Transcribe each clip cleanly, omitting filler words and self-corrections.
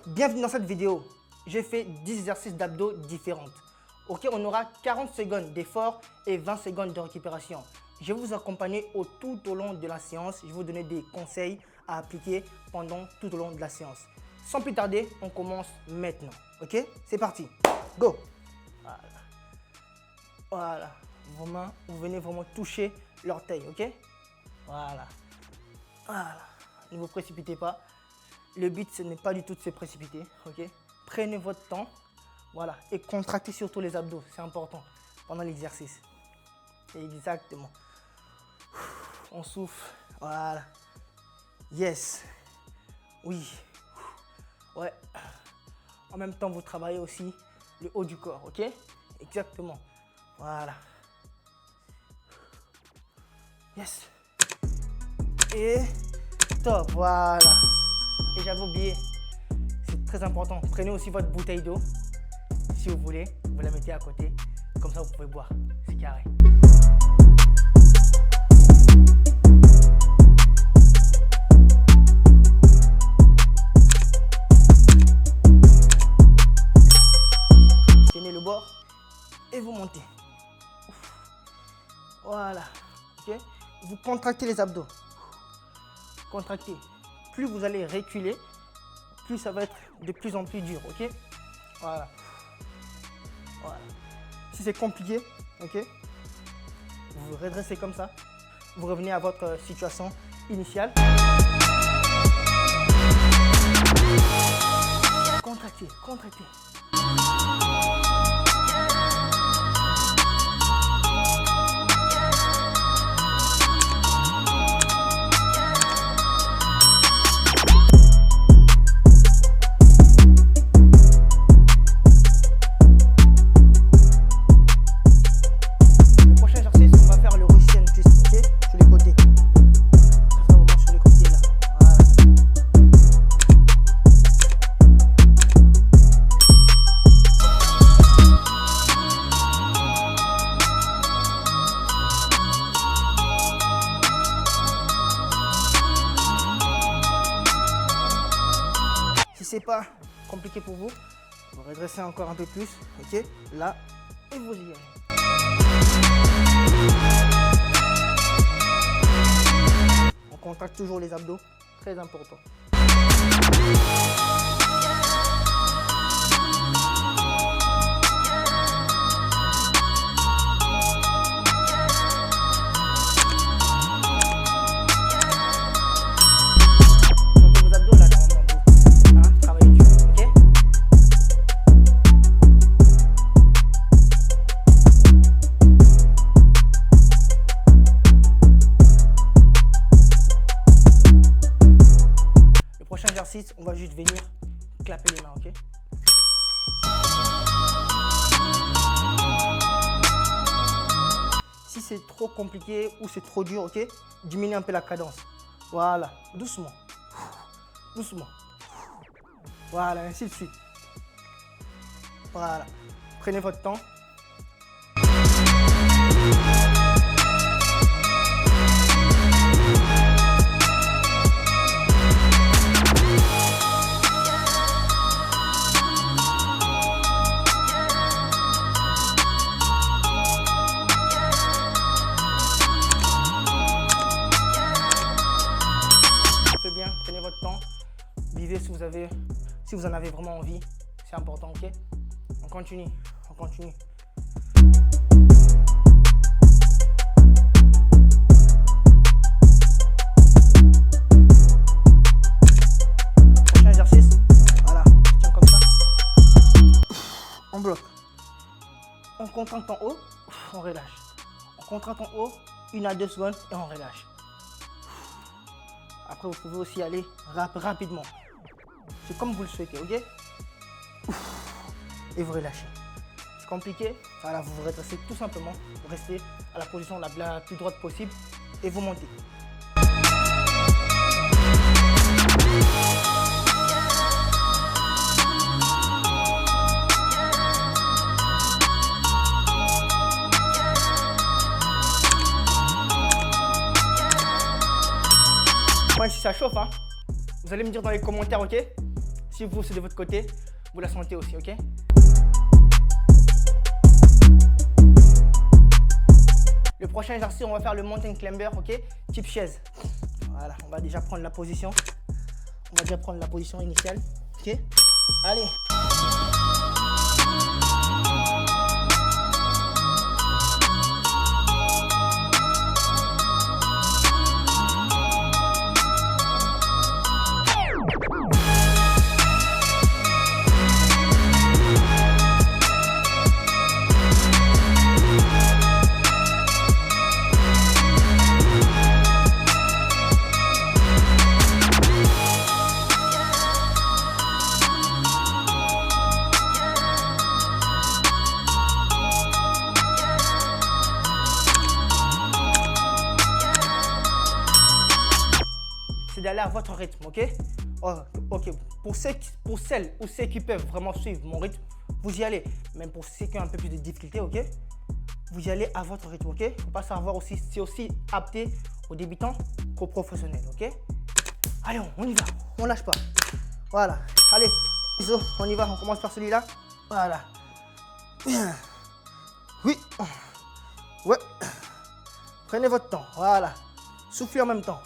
Bienvenue dans cette vidéo. J'ai fait 10 exercices d'abdos différents. Ok, on aura 40 secondes d'effort et 20 secondes de récupération. Je vais vous accompagner tout au long de la séance. Je vais vous donner des conseils à appliquer pendant tout au long de la séance. Sans plus tarder, on commence maintenant. Ok, c'est parti. Go. Voilà. Voilà. Vos mains, vous venez vraiment toucher l'orteil. Ok. Voilà. Voilà. Ne vous précipitez pas. Le but, ce n'est pas du tout de se précipiter. Ok. Prenez votre temps. Voilà. Et contractez surtout les abdos. C'est important pendant l'exercice. Exactement. On souffle. Voilà. Yes. Oui. Ouais. En même temps, vous travaillez aussi le haut du corps. Ok. Exactement. Voilà. Yes. Et top. Voilà. Et j'avais oublié, c'est très important, prenez aussi votre bouteille d'eau, si vous voulez, vous la mettez à côté, comme ça vous pouvez boire, c'est carré. Tenez le bord et vous montez. Voilà, ok. Vous contractez les abdos, contractez. Plus vous allez reculer, plus ça va être de plus en plus dur, ok? Voilà. Voilà. Si c'est compliqué, ok? Vous vous redressez comme ça. Vous revenez à votre situation initiale. Contractez, contractez. Si c'est pas compliqué pour vous, vous redressez encore un peu plus, ok? Là, et vous y allez. On contracte toujours les abdos, très important. On va juste venir clapper les mains, ok? Si c'est trop compliqué ou c'est trop dur, ok? Diminuez un peu la cadence. Voilà, doucement. Doucement. Voilà, ainsi de suite. Voilà. Prenez votre temps. Bien, prenez votre temps, vivez si vous en avez vraiment envie, c'est important, ok? On continue, on continue. Prochain exercice, voilà, je tiens comme ça. On bloque. On contracte en haut, on relâche. On contracte en haut, 1 à 2 secondes et on relâche. Après, vous pouvez aussi aller rapidement. C'est comme vous le souhaitez, ok? Et vous relâchez. C'est compliqué. Voilà, vous vous redressez tout simplement. Vous restez à la position la plus droite possible et vous montez. Moi, si ça chauffe, hein, vous allez me dire dans les commentaires, ok? Si si vous, c'est de votre côté, vous la sentez aussi, ok? Le prochain exercice, on va faire le mountain climber, ok? Type chaise. Voilà, on va déjà prendre la position. On va déjà prendre la position initiale, ok? Allez. C'est d'aller à votre rythme, ok? Oh, ok. Pour celles ou ceux qui peuvent vraiment suivre mon rythme, vous y allez. Même pour ceux qui ont un peu plus de difficultés, ok? Vous y allez à votre rythme, ok? Il ne faut pas savoir aussi, c'est aussi adapté aux débutants qu'aux professionnels, ok? Allez, on y va, on lâche pas. Voilà, allez, iso, on y va, on commence par celui-là. Voilà. Bien. Oui. Ouais. Prenez votre temps, voilà. Soufflez en même temps.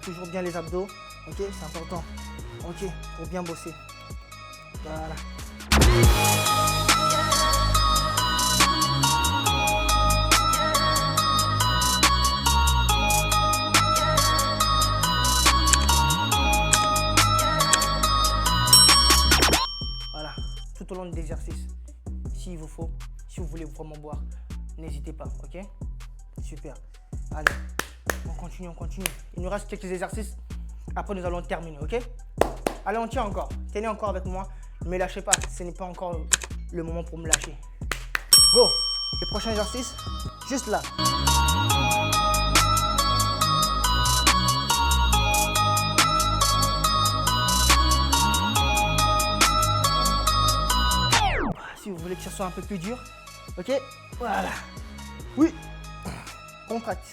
Toujours bien les abdos, ok, c'est important, ok, pour bien bosser. Voilà. Voilà, tout au long de l'exercice, s'il vous faut, si vous voulez vraiment boire, n'hésitez pas, ok? Super. Allez. On continue, on continue. Il nous reste quelques exercices. Après, nous allons terminer, ok? Allez, on tient encore. Tenez encore avec moi. Ne me lâchez pas. Ce n'est pas encore le moment pour me lâcher. Go! Le prochain exercice, juste là. Si vous voulez que ça soit un peu plus dur, ok? Voilà. Oui. Contracte.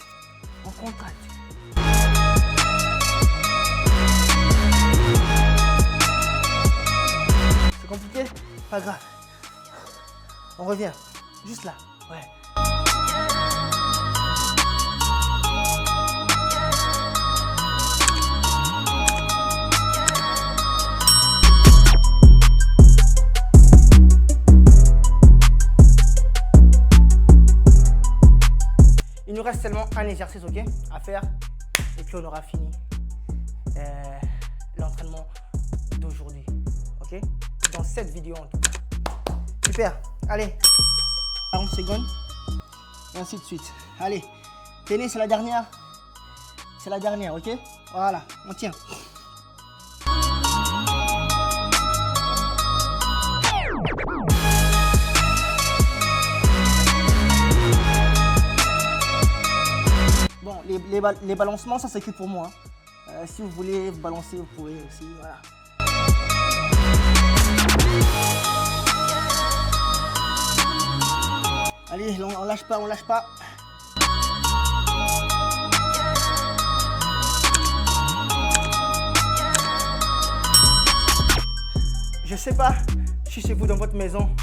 On contracte. C'est compliqué? Pas grave. On revient. Juste là. Ouais. Il nous reste seulement un exercice, ok, à faire, et puis on aura fini l'entraînement d'aujourd'hui, ok, dans cette vidéo en tout cas. Super, allez, 40 secondes, et ainsi de suite. Allez, tenez, c'est la dernière, ok, voilà, on tient. Bon, les balancements, ça c'est que pour moi. Si vous voulez vous balancer, vous pouvez aussi. Voilà. Allez, on lâche pas, on lâche pas. Je sais pas si chez vous dans votre maison,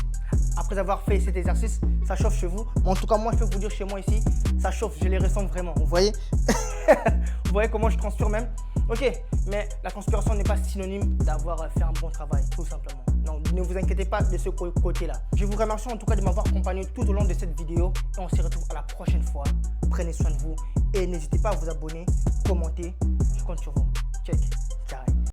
après avoir fait cet exercice, ça chauffe chez vous. Mais en tout cas, moi, je peux vous dire chez moi ici, ça chauffe, je les ressens vraiment. Vous voyez? Vous voyez comment je transpire même? Ok, mais la transpiration n'est pas synonyme d'avoir fait un bon travail, tout simplement. Donc, ne vous inquiétez pas de ce côté-là. Je vous remercie en tout cas de m'avoir accompagné tout au long de cette vidéo. Et on se retrouve à la prochaine fois. Prenez soin de vous et n'hésitez pas à vous abonner, commenter. Je compte sur vous. Check.